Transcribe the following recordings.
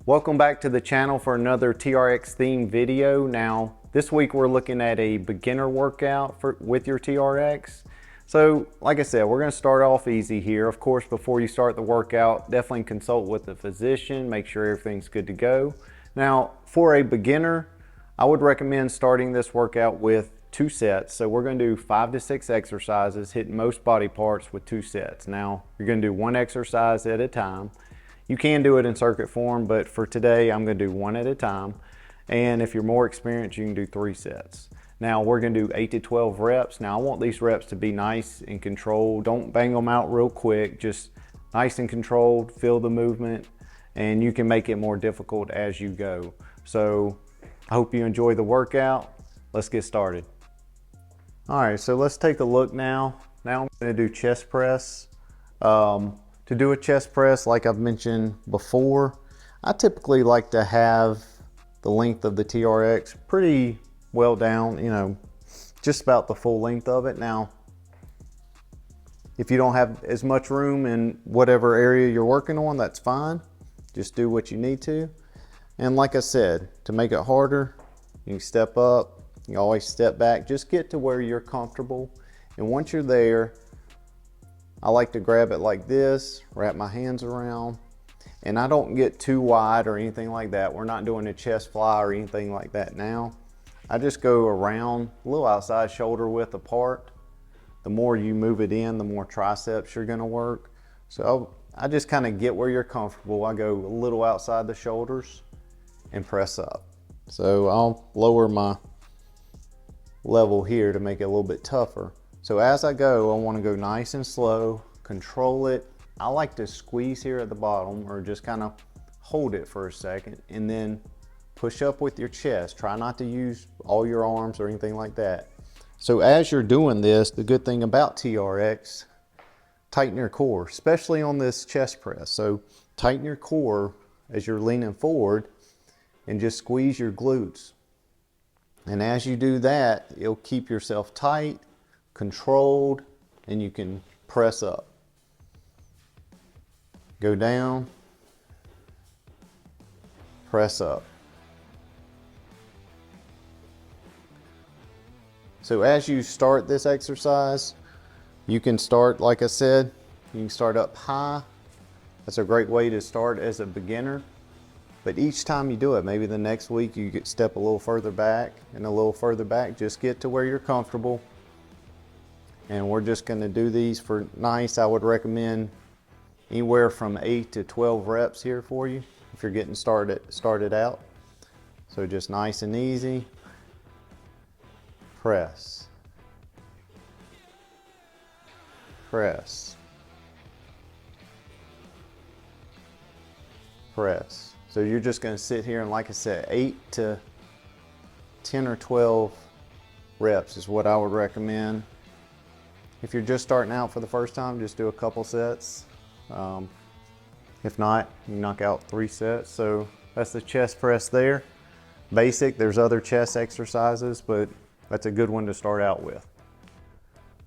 Welcome back to the channel for another TRX themed video. Now, this week we're looking at a beginner workout with your TRX. So, like I said, we're going to start off easy here. Of course, before you start the workout, definitely consult with the physician, make sure everything's good to go. Now, for a beginner, I would recommend starting this workout with 2 sets. So we're going to do 5 to 6 exercises, hitting most body parts with 2 sets. Now, you're going to do 1 exercise at a time. You can do it in circuit form, but for today, I'm going to do 1 at a time. And if you're more experienced, you can do 3 sets. Now, we're going to do 8 to 12 reps. Now, I want these reps to be nice and controlled. Don't bang them out real quick. Just nice and controlled, feel the movement, and you can make it more difficult as you go. So, I hope you enjoy the workout. Let's get started. All right, so let's take a look now. Now I'm going to do chest press. To do a chest press, like I've mentioned before, I typically like to have the length of the TRX pretty well down, just about the full length of it. Now, if you don't have as much room in whatever area you're working on, that's fine. Just do what you need to. And like I said, to make it harder, you step up, you always step back, just get to where you're comfortable. And once you're there, I like to grab it like this, wrap my hands around, and I don't get too wide or anything like that. We're not doing a chest fly or anything like that now. I just go around, a little outside shoulder width apart. The more you move it in, the more triceps you're gonna work. So I just kind of get where you're comfortable. I go a little outside the shoulders and press up. So I'll lower my level here to make it a little bit tougher. So as I go, I want to go nice and slow, control it. I like to squeeze here at the bottom or just kind of hold it for a second and then push up with your chest. Try not to use all your arms or anything like that. So as you're doing this, the good thing about TRX, tighten your core, especially on this chest press. So tighten your core as you're leaning forward and just squeeze your glutes. And as you do that, it'll keep yourself tight, controlled, and you can press up. Go down, press up. So as you start this exercise, you can start, like I said, you can start up high. That's a great way to start as a beginner. But each time you do it, maybe the next week you get step a little further back and a little further back. Just get to where you're comfortable. And we're just going to do these for nice. I would recommend anywhere from 8 to 12 reps here for you if you're getting started out. So just nice and easy. Press. Press. Press. So you're just going to sit here and, like I said, 8 to 10 or 12 reps is what I would recommend. If you're just starting out for the first time, just do a couple sets. If not, you knock out 3 sets. So that's the chest press there. Basic, there's other chest exercises, but that's a good one to start out with.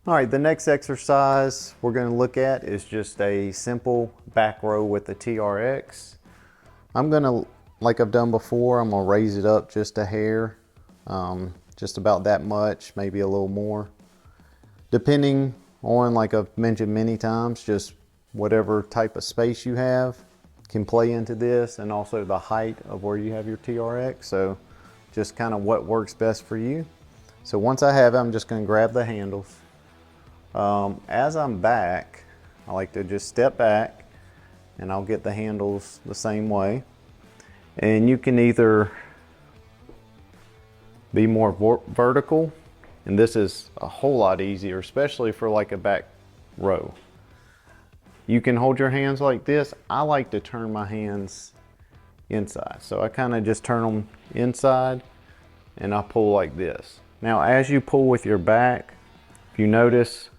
All right, the next exercise we're going to look at is just a simple back row with the TRX. I'm going to, like I've done before, I'm going to raise it up just a hair, just about that much, maybe a little more. Depending on, like I've mentioned many times, just whatever type of space you have can play into this, and also the height of where you have your TRX. So just kind of what works best for you. So once I have it, I'm just going to grab the handles. As I'm back, I like to just step back and I'll get the handles the same way. And you can either be more vertical, and this is a whole lot easier, especially for like a back row. You can hold your hands like this. I like to turn my hands inside. So I kind of just turn them inside and I pull like this. Now, as you pull with your back, if you notice,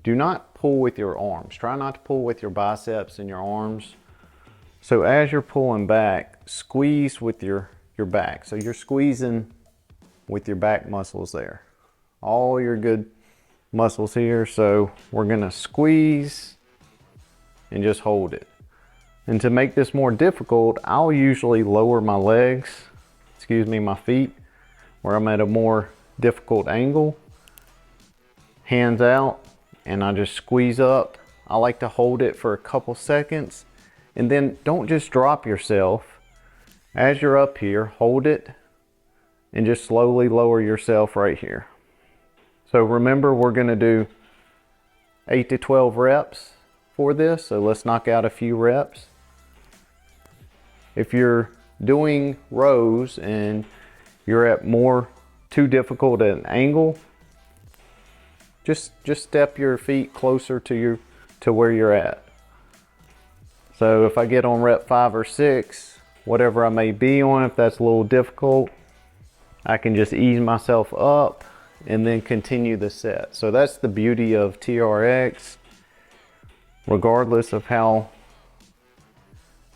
do not pull with your arms. Try not to pull with your biceps and your arms. So as you're pulling back, squeeze with your back. So you're squeezing with your back muscles there. All your good muscles here. So we're gonna squeeze and just hold it. And to make this more difficult, I'll usually lower my legs, my feet, where I'm at a more difficult angle. Hands out, and I just squeeze up. I like to hold it for a couple seconds, and then don't just drop yourself. As you're up here, hold it, and just slowly lower yourself right here. So remember, we're gonna do 8 to 12 reps for this, so let's knock out a few reps. If you're doing rows and you're at too difficult an angle, just step your feet closer to where you're at. So if I get on rep 5 or 6, whatever I may be on, if that's a little difficult, I can just ease myself up and then continue the set. So that's the beauty of TRX. Regardless of how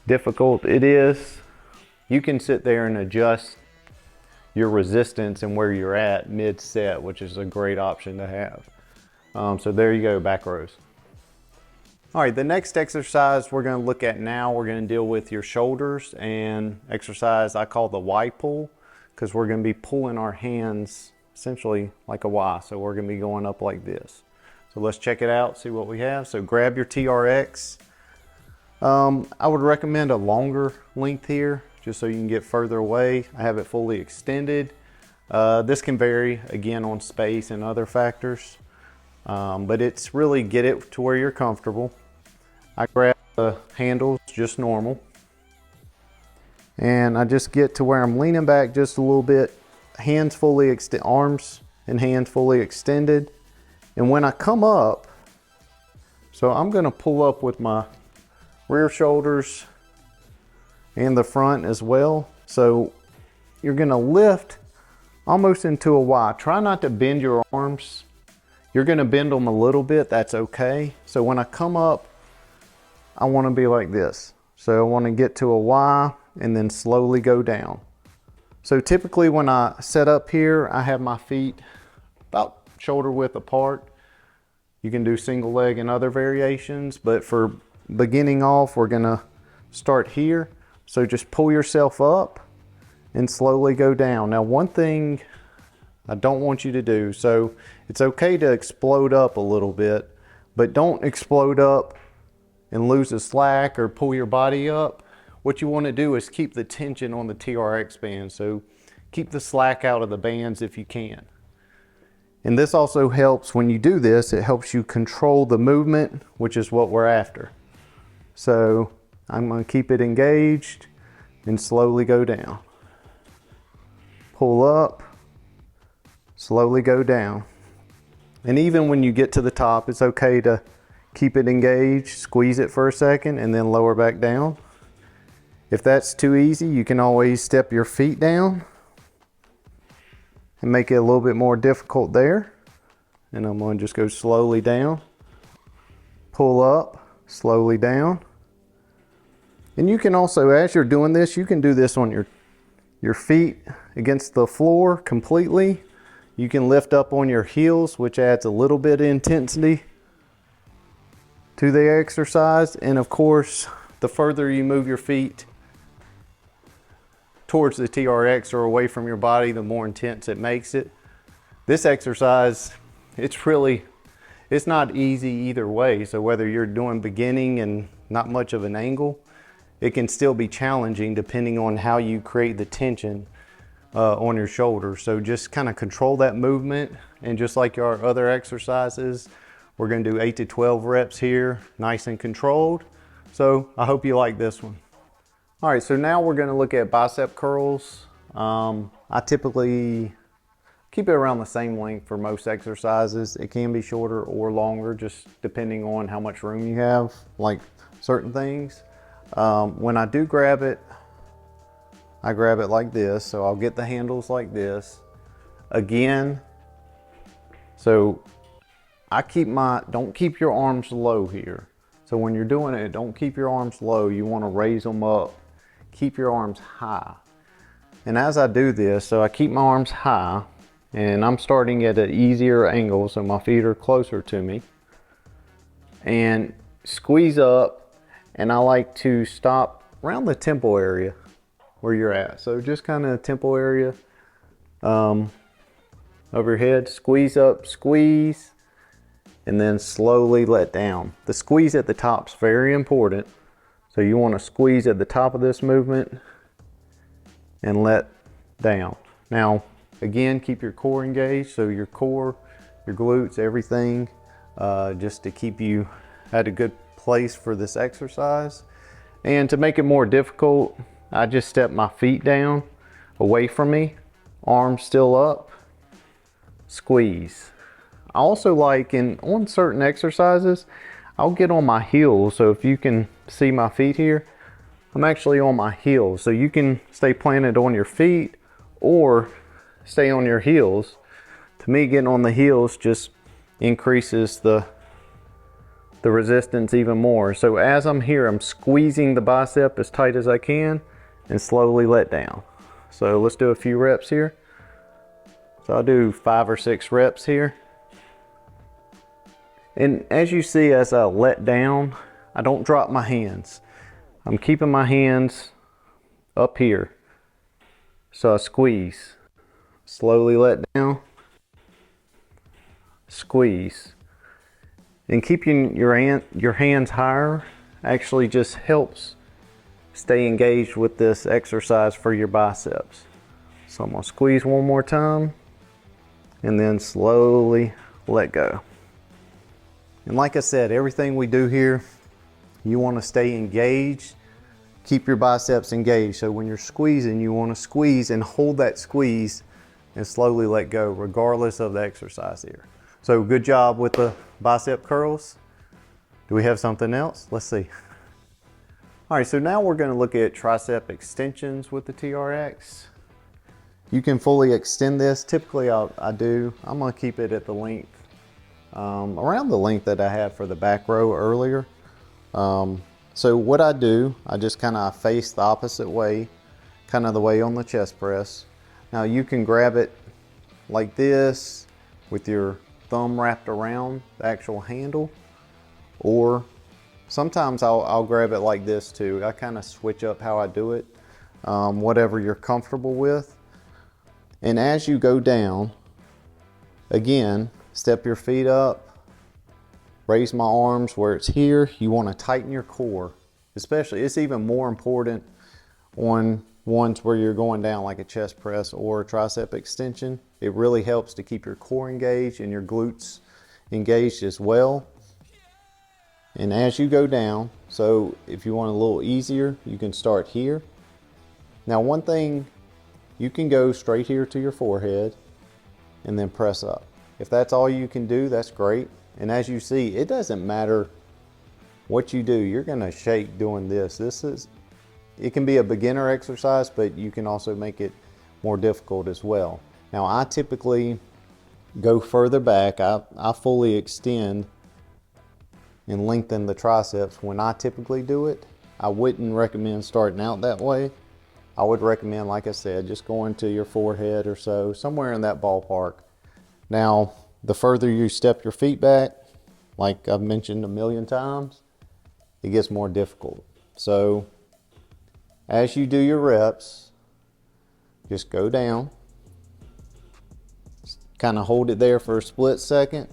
difficult it is, you can sit there and adjust your resistance and where you're at mid-set, which is a great option to have. So there you go, back rows. All right, the next exercise we're gonna look at now, we're gonna deal with your shoulders, and exercise I call the Y-pull, because we're gonna be pulling our hands essentially like a Y. So we're gonna be going up like this. So let's check it out, see what we have. So grab your TRX. I would recommend a longer length here, just so you can get further away. I have it fully extended. This can vary again on space and other factors. But it's really get it to where you're comfortable. I grab the handles just normal, and I just get to where I'm leaning back just a little bit, hands fully extended, arms and hands fully extended. And when I come up, so I'm gonna pull up with my rear shoulders and the front as well. So you're gonna lift almost into a Y. Try not to bend your arms. You're gonna bend them a little bit, that's okay. So when I come up, I wanna be like this. So I wanna get to a Y and then slowly go down. So typically when I set up here, I have my feet about shoulder width apart. You can do single leg and other variations, but for beginning off, we're gonna start here. So just pull yourself up and slowly go down. Now, one thing I don't want you to do, so it's okay to explode up a little bit, but don't explode up and lose the slack or pull your body up. What you want to do is keep the tension on the TRX band. So keep the slack out of the bands if you can. And this also helps when you do this, it helps you control the movement, which is what we're after. So I'm going to keep it engaged and slowly go down. Pull up, slowly go down. And even when you get to the top, it's okay to keep it engaged, squeeze it for a second, and then lower back down. If that's too easy, you can always step your feet down and make it a little bit more difficult there. And I'm going to just go slowly down, pull up, slowly down. And you can also, as you're doing this, you can do this on your feet against the floor completely. You can lift up on your heels, which adds a little bit of intensity to the exercise. And of course, the further you move your feet towards the TRX or away from your body, the more intense it makes it. This exercise, it's not easy either way. So whether you're doing beginning and not much of an angle, it can still be challenging depending on how you create the tension on your shoulders. So just kind of control that movement, and just like our other exercises, we're going to do 8 to 12 reps here, nice and controlled. So I hope you like this one. All right, so now we're going to look at bicep curls. I typically keep it around the same length for most exercises. It can be shorter or longer, just depending on how much room you have, like certain things. When I do grab it, I grab it like this. So I'll get the handles like this. Again, so don't keep your arms low here. So when you're doing it, don't keep your arms low. You want to raise them up. Keep your arms high. And as I do this, so I keep my arms high, and I'm starting at an easier angle, so my feet are closer to me. And squeeze up, and I like to stop around the temple area where you're at. So just kind of temple area, over your head, squeeze up, squeeze, and then slowly let down. The squeeze at the top is very important. So you want to squeeze at the top of this movement and let down. Now, again, keep your core engaged. So your core, your glutes, everything, just to keep you at a good place for this exercise. And to make it more difficult, I just step my feet down away from me, arms still up, squeeze. I also like on certain exercises, I'll get on my heels. So if you can see my feet here, I'm actually on my heels. So you can stay planted on your feet or stay on your heels. To me, getting on the heels just increases the resistance even more. So as I'm here, I'm squeezing the bicep as tight as I can and slowly let down. So let's do a few reps here. So I'll do 5 or 6 reps here. And as you see, as I let down, I don't drop my hands. I'm keeping my hands up here. So I squeeze, slowly let down, squeeze. And keeping your hands higher actually just helps stay engaged with this exercise for your biceps. So I'm gonna squeeze one more time and then slowly let go. And like I said, everything we do here, you want to stay engaged, keep your biceps engaged. So when you're squeezing, you want to squeeze and hold that squeeze and slowly let go, regardless of the exercise here. So good job with the bicep curls. Do we have something else? Let's see. All right, so now we're going to look at tricep extensions with the TRX. You can fully extend this. Typically I do. I'm going to keep it at the length, around the length that I had for the back row earlier. So what I do, I just kind of face the opposite way, kind of the way on the chest press. Now you can grab it like this with your thumb wrapped around the actual handle, or sometimes I'll grab it like this too. I kind of switch up how I do it, whatever you're comfortable with. And as you go down, again, step your feet up, raise my arms where it's here. You want to tighten your core, especially. It's even more important on ones where you're going down like a chest press or a tricep extension. It really helps to keep your core engaged and your glutes engaged as well. And as you go down, so if you want a little easier, you can start here. Now one thing, you can go straight here to your forehead and then press up. If that's all you can do, that's great. And as you see, it doesn't matter what you do, you're gonna shake doing this. It can be a beginner exercise, but you can also make it more difficult as well. Now I typically go further back. I fully extend and lengthen the triceps when I typically do it. I wouldn't recommend starting out that way. I would recommend, like I said, just going to your forehead or so, somewhere in that ballpark. Now, the further you step your feet back, like I've mentioned a million times, it gets more difficult. So as you do your reps, just go down, kind of hold it there for a split second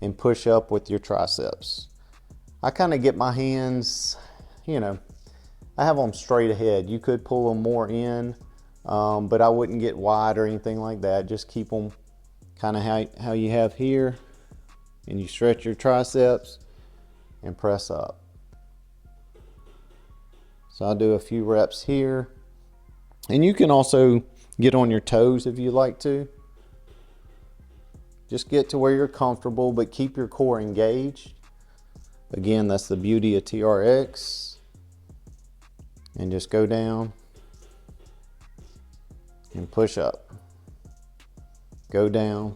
and push up with your triceps. I kind of get my hands, I have them straight ahead. You could pull them more in, but I wouldn't get wide or anything like that. Just keep them kind of how you have here, and you stretch your triceps and press up. So I'll do a few reps here. And you can also get on your toes if you like to. Just get to where you're comfortable, but keep your core engaged. Again, that's the beauty of TRX. And just go down and push up. Go down,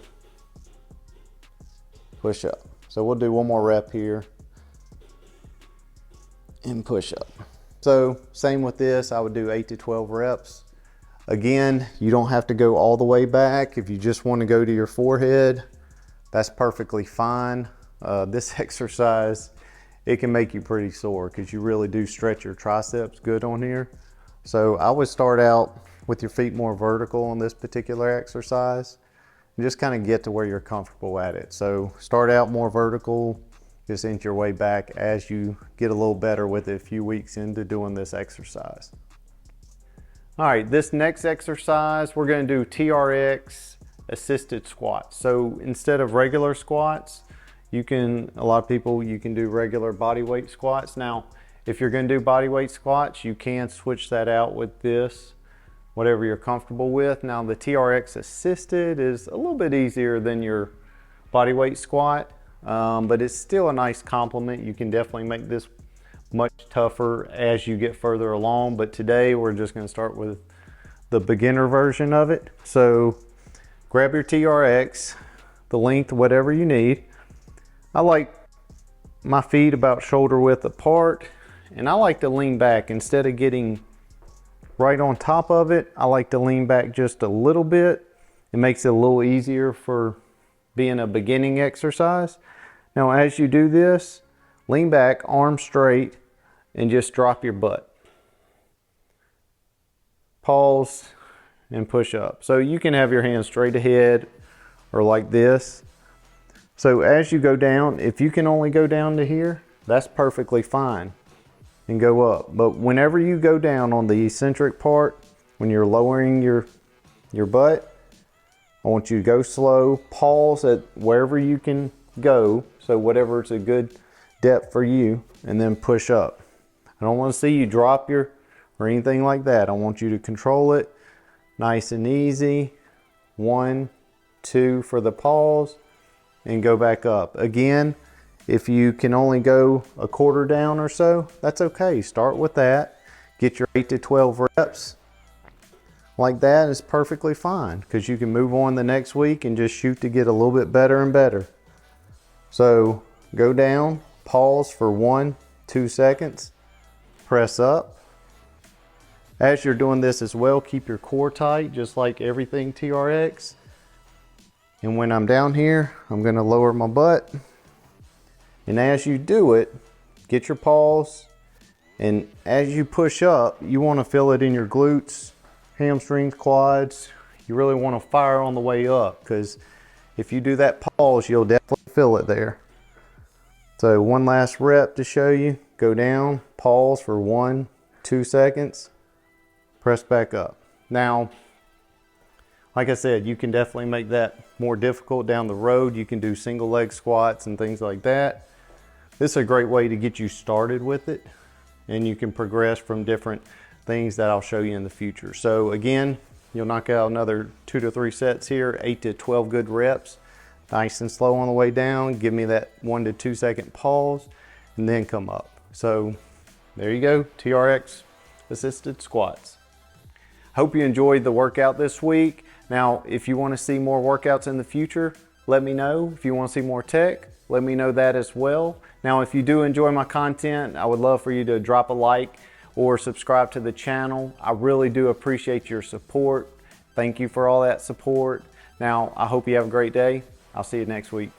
push up. So we'll do one more rep here and push up. So same with this, I would do 8 to 12 reps. Again, you don't have to go all the way back. If you just want to go to your forehead, that's perfectly fine. This exercise it can make you pretty sore because you really do stretch your triceps good on here. So I would start out with your feet more vertical on this particular exercise and just kind of get to where you're comfortable at it. So start out more vertical, just inch your way back as you get a little better with it a few weeks into doing this exercise. All right, this next exercise, we're going to do TRX Assisted Squats. So instead of regular squats, a lot of people, you can do regular body weight squats. Now, if you're going to do body weight squats, you can switch that out with this, whatever you're comfortable with. Now, the TRX Assisted is a little bit easier than your body weight squat, but it's still a nice complement. You can definitely make this much tougher as you get further along, but today we're just going to start with the beginner version of it. So grab your TRX, the length, whatever you need. I like my feet about shoulder width apart, and I like to lean back. Instead of getting right on top of it, I like to lean back just a little bit. It makes it a little easier for being a beginning exercise. Now, as you do this, lean back, arms straight, and just drop your butt. Pause and push up. So you can have your hands straight ahead or like this. So as you go down, if you can only go down to here, that's perfectly fine, and go up. But whenever you go down on the eccentric part, when you're lowering your butt, I want you to go slow, pause at wherever you can go, so whatever is a good depth for you, and then push up. I don't want to see you drop or anything like that. I want you to control it nice and easy. 1, 2 for the pause, and go back up. Again, if you can only go a quarter down or so, that's okay. Start with that. Get your 8 to 12 reps. Like that is perfectly fine, because you can move on the next week and just shoot to get a little bit better and better. So go down, pause for 1, 2 seconds, press up. As you're doing this as well, keep your core tight, just like everything TRX. And when I'm down here, I'm going to lower my butt. And as you do it, get your pause. And as you push up, you want to feel it in your glutes, hamstrings, quads. You really want to fire on the way up, because if you do that pause, you'll definitely feel it there. So one last rep to show you. Go down, pause for 1, 2 seconds, press back up. Now, like I said, you can definitely make that more difficult down the road. You can do single leg squats and things like that. This is a great way to get you started with it, and you can progress from different things that I'll show you in the future. So again, you'll knock out another 2 to 3 sets here, 8 to 12 good reps. Nice and slow on the way down. Give me that 1 to 2 second pause, and then come up. So there you go, TRX Assisted Squats. Hope you enjoyed the workout this week. Now, if you want to see more workouts in the future, let me know. If you want to see more tech, let me know that as well. Now, if you do enjoy my content, I would love for you to drop a like or subscribe to the channel. I really do appreciate your support. Thank you for all that support. Now, I hope you have a great day. I'll see you next week.